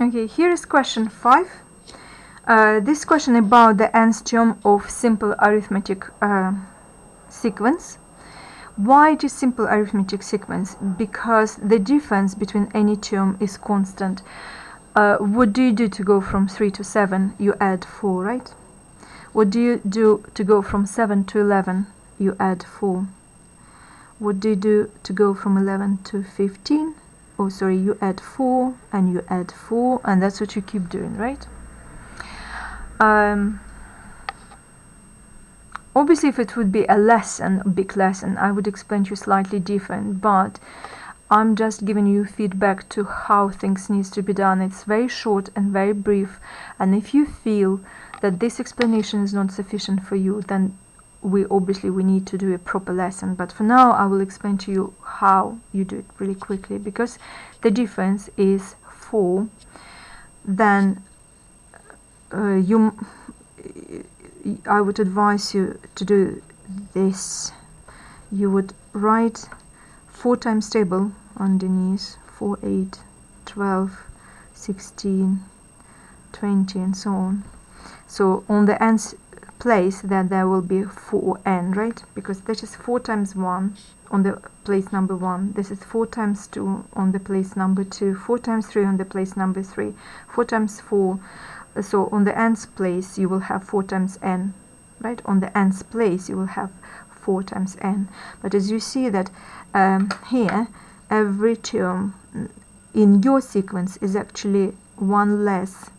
Okay, here is question 5. This question about the nth term of simple arithmetic sequence. Why it is simple arithmetic sequence? Because the difference between any term is constant. What do you do to go from 3 to 7? You add 4, right? What do you do to go from 7 to 11? You add 4. What do you do to go from 11 to 15? Oh, sorry, you add 4 and you add 4, and that's what you keep doing, right? Obviously, if it would be a lesson, a big lesson, I would explain to you slightly different, but I'm just giving you feedback to how things needs to be done. It's very short and very brief, and if you feel that this explanation is not sufficient for you, then we need to do a proper lesson. But for now, I will explain to you how you do it really quickly, because the difference is 4. Then I would advise you to do this. You would write 4 times table underneath: 4, 8, 12, 16, 20, and so on. So on the nth place that there will be 4n, right? Because that is 4 times 1 on the place number 1. This is 4 times 2 on the place number 2. 4 times 3 on the place number 3. 4 times 4. So on the nth place you will have 4 times n, right? On the nth place you will have 4 times n. But as you see that here, every term in your sequence is actually 1 less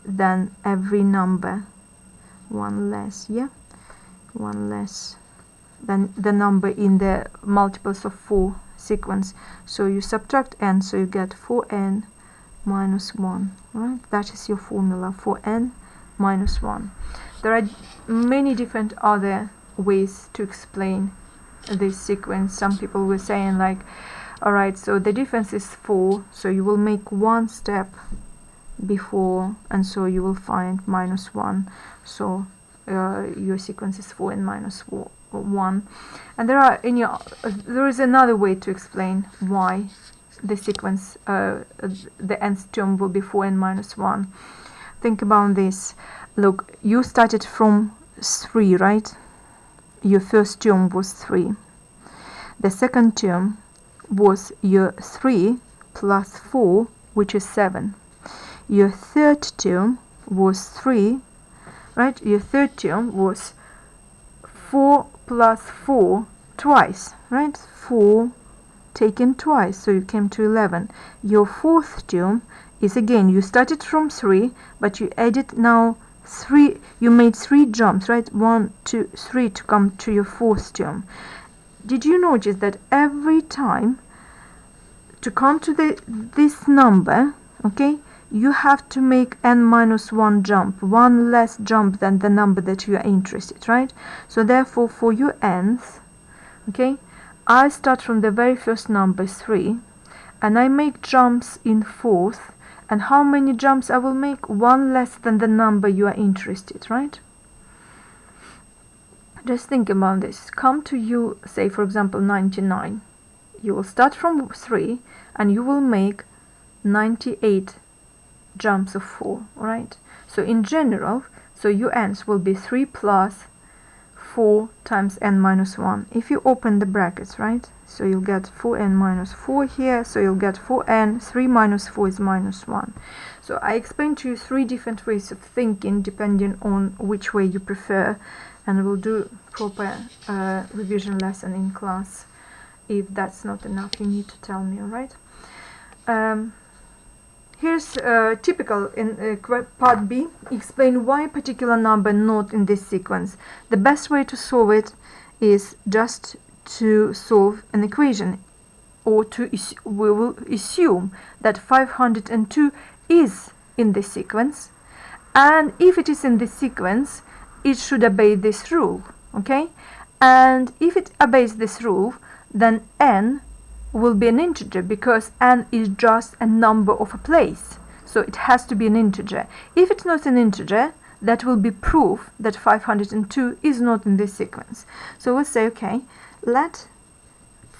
than every number. 1 less, yeah? 1 less than the number in the multiples of 4 sequence. So you subtract n, so you get 4n minus 1, right? That is your formula for n minus 1. There are many different other ways to explain this sequence. Some people were saying like, alright, so the difference is 4, so you will make 1 step before, and so you will find minus 1. So your sequence is 4 and minus 1. And there is another way to explain why the sequence, the nth term will be 4 and minus 1. Think about this. Look, you started from 3, right? Your first term was 3. The second term was your 3 plus 4, which is 7. Your third term was 3, right? Your third term was 4 plus 4 twice, right? 4 taken twice, so you came to 11. Your fourth term is, again, you started from 3, but you added now 3, you made 3 jumps, right? 1, 2, 3 to come to your fourth term. Did you notice that every time to come to this number, okay, you have to make n minus 1 jump, 1 less jump than the number that you are interested, right? So therefore, for your nth, okay, I start from the very first number 3, and I make jumps in fourth, and how many jumps I will make? 1 less than the number you are interested, right? Just think about this. Come to you, say for example 99. You will start from 3 and you will make 98 jumps of 4, right? So in general, so your n's will be 3 plus 4 times n minus 1. If you open the brackets, right? So you'll get 4n minus 4 here, so you'll get 4n, 3 minus 4 is minus 1. So I explained to you 3 different ways of thinking depending on which way you prefer, and we'll do proper revision lesson in class. If that's not enough, you need to tell me, alright? Here's typical in part B. Explain why a particular number not in this sequence. The best way to solve it is just to solve an equation, or we will assume that 502 is in this sequence, and if it is in this sequence, it should obey this rule, okay? And if it obeys this rule, then n will be an integer, because n is just a number of a place, so it has to be an integer. If it's not an integer, that will be proof that 502 is not in this sequence. So we'll say, okay, let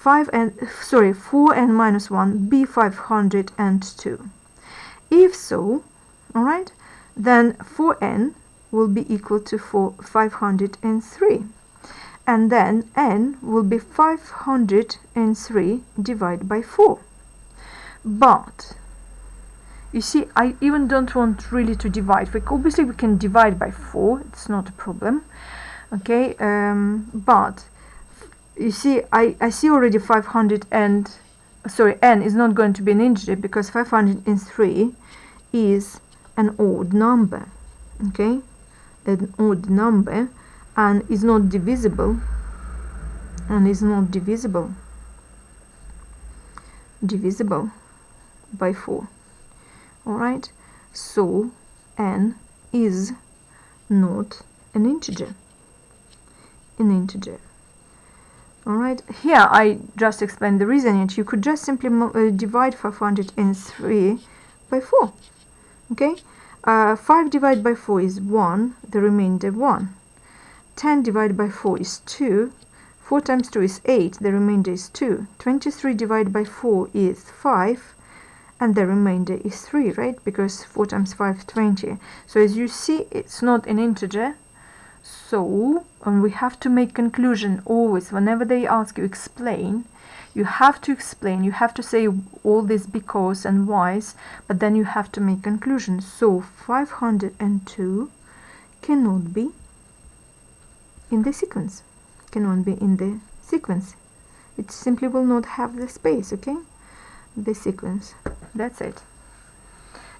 4n minus 1 be 502. If so, all right, then 4n will be equal to 503, and then n will be 503 divided by 4. But you see, I even don't want really to divide. Obviously we can divide by 4, it's not a problem, okay, but you see, I see already 500 and n is not going to be an integer, because 503 is an odd number, okay, an odd number, and is not divisible, divisible by 4. All right, so n is not an integer. All right, here I just explained the reason. You could just simply divide 503 by 4. Okay, 5 divided by 4 is 1, the remainder 1. 10 divided by 4 is 2. 4 times 2 is 8, the remainder is 2. 23 divided by 4 is 5, and the remainder is 3, right? Because 4 times 5 is 20. So as you see, it's not an integer. So, and we have to make conclusion always. Whenever they ask you explain, you have to explain. You have to say all this because and whys, but then you have to make conclusion. So 502 cannot be in the sequence. It simply will not have the space, okay? The sequence. That's it.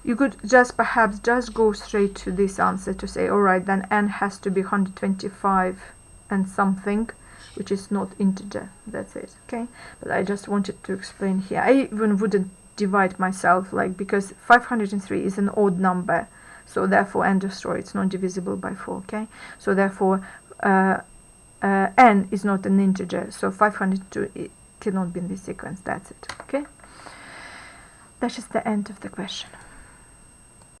You could just perhaps just go straight to this answer to say, all right, then n has to be 125 and something, which is not integer. That's it, okay? But I just wanted to explain here. I even wouldn't divide myself, like, because 503 is an odd number, so therefore end of story, it's not divisible by 4, okay? So therefore n is not an integer, so 502 it cannot be in this sequence. That's it, okay? That is the end of the question.